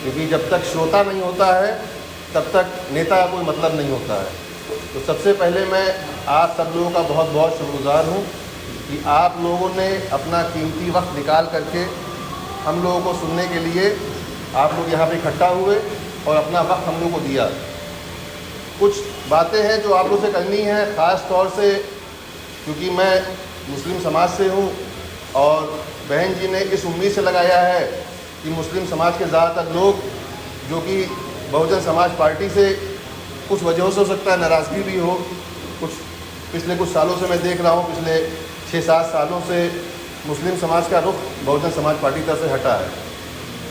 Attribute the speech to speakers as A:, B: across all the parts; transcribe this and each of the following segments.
A: क्योंकि जब तक श्रोता नहीं होता है तब तक नेता का कोई मतलब नहीं होता है। तो सबसे पहले मैं आप सब लोगों का बहुत बहुत शुक्रगुजार हूँ कि आप लोगों ने अपना कीमती वक्त निकाल करके हम लोगों को सुनने के लिए आप लोग यहाँ पे इकट्ठा हुए और अपना वक्त हम लोग को दिया। कुछ बातें हैं जो आप लोग से करनी है, ख़ास तौर से क्योंकि मैं मुस्लिम समाज से हूँ और बहन जी ने इस उम्मीद से लगाया है कि मुस्लिम समाज के ज़्यादातर लोग जो कि बहुजन समाज पार्टी से कुछ वजहों से हो सकता है नाराज़गी भी हो, पिछले कुछ सालों से मैं देख रहा हूँ, पिछले 6-7 सालों से मुस्लिम समाज का रुख बहुजन समाज पार्टी तरफ से हटा है।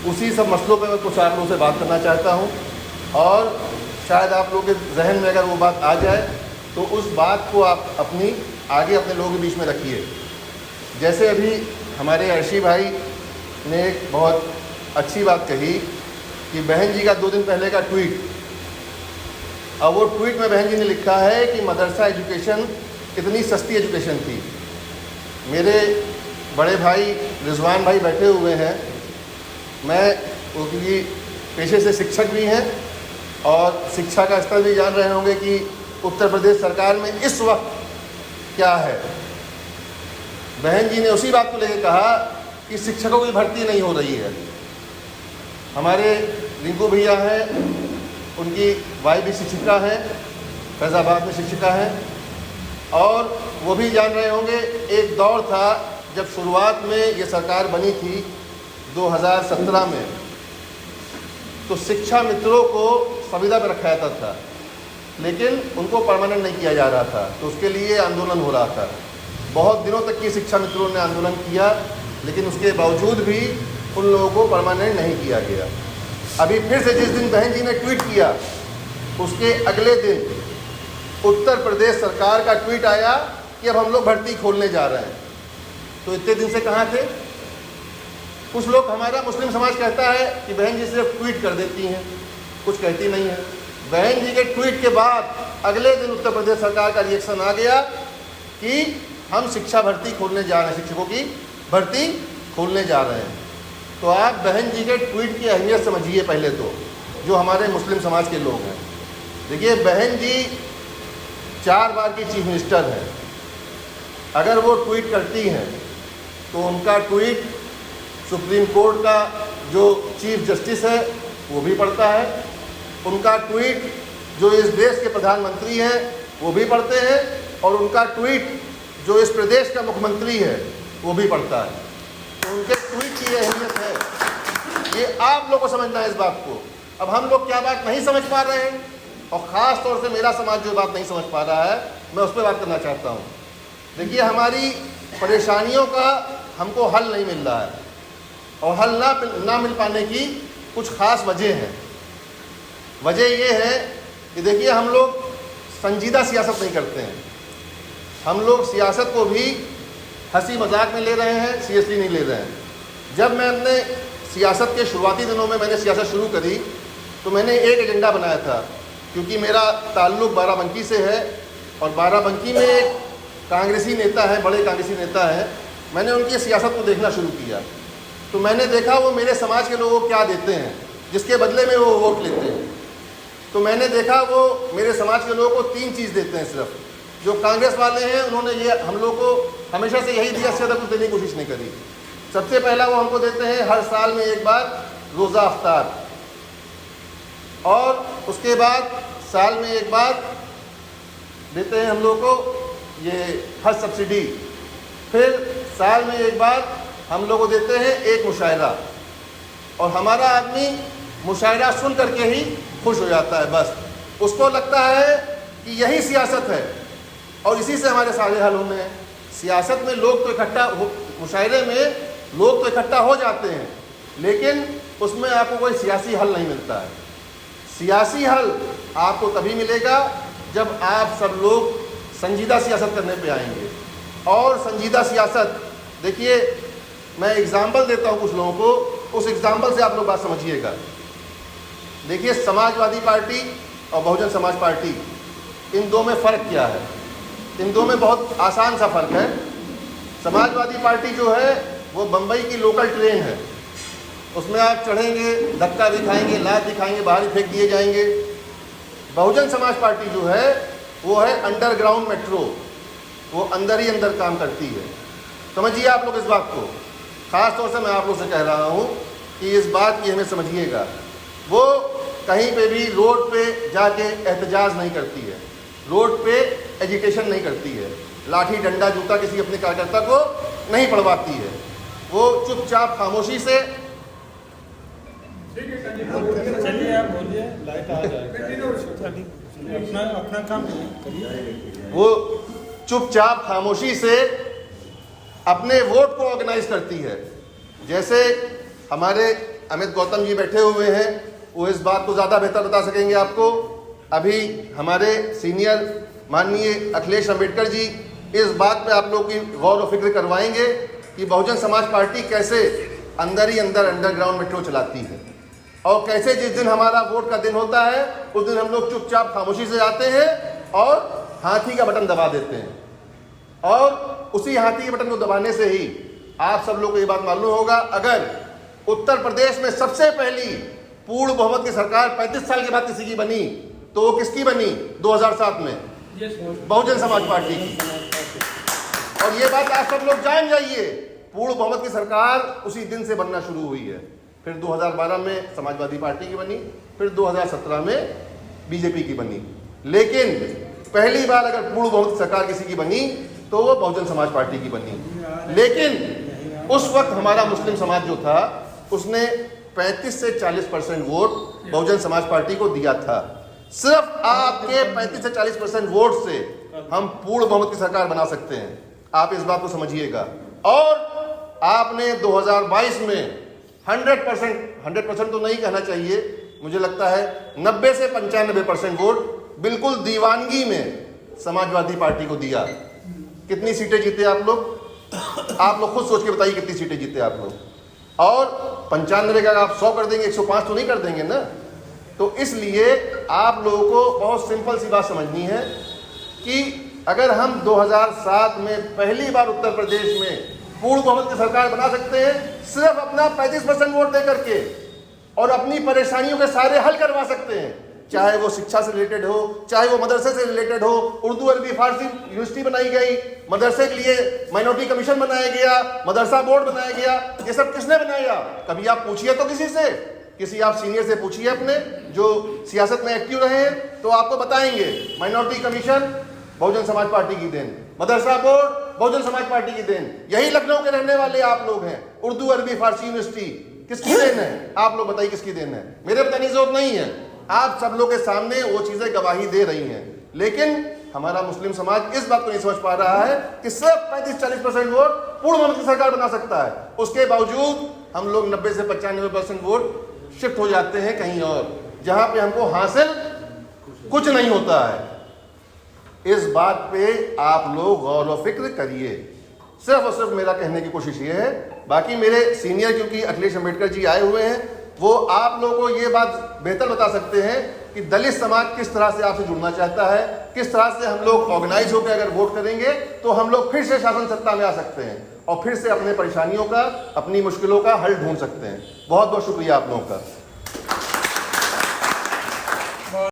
A: उसी सब मसलों पे मैं कुछ आप लोगों से बात करना चाहता हूँ और शायद आप लोगों के जहन में अगर वो बात आ जाए तो उस बात को आप अपने लोगों के बीच में रखिए। जैसे अभी हमारे अर्शी भाई ने एक बहुत अच्छी बात कही कि बहन जी का 2 दिन पहले का ट्वीट, और वो ट्वीट में बहन जी ने लिखा है कि मदरसा एजुकेशन कितनी सस्ती एजुकेशन थी। मेरे बड़े भाई रिजवान भाई बैठे हुए हैं, मैं उनकी पेशे से शिक्षक भी हैं और शिक्षा का स्तर भी जान रहे होंगे कि उत्तर प्रदेश सरकार में इस वक्त क्या है। बहन जी ने उसी बात को लेकर कहा कि शिक्षकों की भर्ती नहीं हो रही है। हमारे रिंकू भैया हैं, उनकी वाइफ भी शिक्षिका है, फैज़ाबाद में शिक्षिका है, और वो भी जान रहे होंगे एक दौर था जब शुरुआत में ये सरकार बनी थी 2017 में, तो शिक्षा मित्रों को संविदा पर रखा जाता था लेकिन उनको परमानेंट नहीं किया जा रहा था, तो उसके लिए आंदोलन हो रहा था। बहुत दिनों तक की शिक्षा मित्रों ने आंदोलन किया लेकिन उसके बावजूद भी उन लोगों को परमानेंट नहीं किया गया। अभी फिर से जिस दिन बहन जी ने ट्वीट किया उसके अगले दिन उत्तर प्रदेश सरकार का ट्वीट आया कि अब हम लोग भर्ती खोलने जा रहे हैं। तो इतने दिन से कहाँ थे? कुछ लोग, हमारा मुस्लिम समाज कहता है कि बहन जी सिर्फ ट्वीट कर देती हैं, कुछ कहती नहीं है। बहन जी के ट्वीट के बाद अगले दिन उत्तर प्रदेश सरकार का रिएक्शन आ गया कि हम शिक्षा भर्ती खोलने जा रहे हैं, शिक्षकों की भर्ती खोलने जा रहे हैं। तो आप बहन जी के ट्वीट की अहमियत समझिए पहले तो, जो हमारे मुस्लिम समाज के लोग हैं। देखिए, बहन जी 4 बार की चीफ मिनिस्टर हैं, अगर वो ट्वीट करती हैं तो उनका ट्वीट सुप्रीम कोर्ट का जो चीफ जस्टिस है वो भी पढ़ता है, उनका ट्वीट जो इस देश के प्रधानमंत्री हैं वो भी पढ़ते हैं, और उनका ट्वीट जो इस प्रदेश का मुख्यमंत्री है वो भी पढ़ता है। तो उनके ट्वीट की अहमियत है, ये आप लोग को समझना है इस बात को। अब हम लोग क्या बात नहीं समझ पा रहे हैं, और ख़ास तौर से मेरा समाज जो बात नहीं समझ पा रहा है, मैं उस पर बात करना चाहता हूँ। देखिए, हमारी परेशानियों का हमको हल नहीं मिल रहा है, और हल ना मिल पाने की कुछ ख़ास वजह हैं। वजह ये है कि देखिए, हम लोग संजीदा सियासत नहीं करते हैं। हम लोग सियासत को भी हंसी मजाक में ले रहे हैं, सीरियसली नहीं ले रहे हैं। जब मैं अपने सियासत के शुरुआती दिनों में मैंने सियासत शुरू करी तो मैंने एक एजेंडा बनाया था, क्योंकि मेरा ताल्लुक़ बाराबंकी से है और बाराबंकी में एक कांग्रेसी नेता है, बड़े कांग्रेसी नेता है। मैंने उनकी सियासत को देखना शुरू किया तो मैंने देखा वो मेरे समाज के लोगों को क्या देते हैं जिसके बदले में वो वोट लेते हैं। तो मैंने देखा वो मेरे समाज के लोगों को 3 चीज़ देते हैं सिर्फ। जो कांग्रेस वाले हैं उन्होंने ये हम लोग को हमेशा से यही दिया, इससे ज़्यादा कुछ देने की कोशिश नहीं करी। सबसे पहला वो हमको देते हैं हर साल में एक बार रोज़ा अफ्तार, और उसके बाद साल में एक बार देते हैं हम लोग को ये हज सब्सिडी, फिर साल में एक बार हम लोग को देते हैं एक मुशायरा, और हमारा आदमी मुशायरा सुन करके ही खुश हो जाता है। बस उसको लगता है कि यही सियासत है और इसी से हमारे सारे हल होने हैं। सियासत में लोग तो इकट्ठा मुशायरे में लोग तो इकट्ठा हो जाते हैं, लेकिन उसमें आपको कोई सियासी हल नहीं मिलता है। सियासी हल आपको तभी मिलेगा जब आप सब लोग संजीदा सियासत करने पे आएंगे। और संजीदा सियासत, देखिए मैं एग्ज़ाम्पल देता हूँ कुछ लोगों को, उस एग्ज़ाम्पल से आप लोग बात समझिएगा। देखिए, समाजवादी पार्टी और बहुजन समाज पार्टी, इन दो में फ़र्क क्या है? इन दो में बहुत आसान सा फ़र्क है। समाजवादी पार्टी जो है वो बम्बई की लोकल ट्रेन है, उसमें आप चढ़ेंगे, धक्का दिखाएंगे, लात दिखाएंगे, बाहर ही फेंक दिए जाएंगे। बहुजन समाज पार्टी जो है वो है अंडरग्राउंड मेट्रो, वो अंदर ही अंदर काम करती है। समझिए आप लोग इस बात को, ख़ास तौर से मैं आप लोग से कह रहा हूँ कि इस बात की हमें समझिएगा। वो कहीं पे भी रोड पे जाके एहतजाज नहीं करती है, रोड पे एजुकेशन नहीं करती है, लाठी डंडा जूता किसी अपने कार्यकर्ता को नहीं पढ़वाती है। वो चुपचाप खामोशी से,
B: चलिए आप बोलिए, लाइट आ जाएगी, अपना काम करिए।
A: वो चुपचाप खामोशी से अपने वोट को ऑर्गेनाइज करती है। जैसे हमारे अमित गौतम जी बैठे हुए हैं, वो इस बात को ज़्यादा बेहतर बता सकेंगे आपको। अभी हमारे सीनियर माननीय अखिलेश अम्बेडकर जी इस बात पे आप लोग की गौर और फिक्र करवाएंगे कि बहुजन समाज पार्टी कैसे अंदर ही अंदर अंडरग्राउंड मेट्रो चलाती है, और कैसे जिस दिन हमारा वोट का दिन होता है उस दिन हम लोग चुपचाप खामोशी से जाते हैं और हाथी का बटन दबा देते हैं। और उसी हाथी के बटन को दबाने से ही आप सब लोग को ये बात मालूम होगा, अगर उत्तर प्रदेश में सबसे पहली पूर्ण बहुमत की सरकार 35 साल के बाद किसी की बनी तो वो किसकी बनी? 2007 में बहुजन समाज पार्टी की। और ये बात आप सब लोग जान जाइए, पूर्ण बहुमत की सरकार उसी दिन से बनना शुरू हुई है। फिर 2012 में समाजवादी पार्टी की बनी, फिर 2017 में बीजेपी की बनी। लेकिन पहली बार अगर पूर्ण बहुमत की सरकार किसी की बनी तो वो बहुजन समाज पार्टी की बनी। लेकिन उस वक्त हमारा मुस्लिम समाज जो था उसने 35 से 40% वोट बहुजन समाज पार्टी को दिया था। सिर्फ आपके 35 से 40% वोट से हम पूर्ण बहुमत की सरकार बना सकते हैं, आप इस बात को समझिएगा। और आपने 2022 में 100% तो नहीं कहना चाहिए, मुझे लगता है 90 से 95% वोट बिल्कुल दीवानगी में समाजवादी पार्टी को दिया। कितनी सीटें जीते आप लोग? आप लोग खुद सोच के बताइए कितनी सीटें जीते आप लोग। और 95 का आप 100 कर देंगे, 105 तो नहीं कर देंगे ना। तो इसलिए आप लोगों को बहुत सिंपल सी बात समझनी है कि अगर हम 2007 में पहली बार उत्तर प्रदेश में पूर्ण बहुमत की सरकार बना सकते हैं सिर्फ अपना 35% वोट दे करके, और अपनी परेशानियों के सारे हल करवा सकते हैं, चाहे वो शिक्षा से रिलेटेड हो, चाहे वो मदरसे से रिलेटेड हो। उर्दू अरबी फारसी यूनिवर्सिटी बनाई गई, मदरसे के लिए माइनॉरिटी कमीशन बनाया गया, मदरसा बोर्ड बनाया गया। ये सब किसने बनाया? कभी आप पूछिए तो किसी से, किसी आप सीनियर से पूछिए अपने जो सियासत में एक्टिव रहे हैं, तो आपको बताएंगे minority commission Bahujan Samaj party की देन, मदरसा बोर्ड बहुजन समाज पार्टी की देन। यही लखनऊ के रहने वाले आप लोग हैं। उर्दू अरबी फारसी यूनिवर्सिटी किसकी देन है? आप लोग बताइए किसकी देन है? मेरे बताने की जरूरत नहीं है, आप सब लोग के सामने वो चीजें गवाही दे रही हैं। लेकिन हमारा मुस्लिम समाज इस बात को नहीं समझ पा रहा है कि सिर्फ 35-40% वोट पूर्ण बहुमत की सरकार बना सकता है। उसके बावजूद हम लोग 90 से 95% वोट शिफ्ट हो जाते हैं कहीं और, जहां पे हमको हासिल कुछ नहीं होता है। इस बात पे आप लोग गौर और फिक्र करिए। सिर्फ और सिर्फ मेरा कहने की कोशिश ये है। बाकी मेरे सीनियर क्योंकि अखिलेश अम्बेडकर जी आए हुए हैं, वो आप लोगों को ये बात बेहतर बता सकते हैं कि दलित समाज किस तरह से आपसे जुड़ना चाहता है, किस तरह से हम लोग ऑर्गेनाइज होकर अगर वोट करेंगे तो हम लोग फिर से शासन सत्ता में आ सकते हैं और फिर से अपने परेशानियों का, अपनी मुश्किलों का हल ढूंढ सकते हैं। बहुत बहुत शुक्रिया आप लोगों का।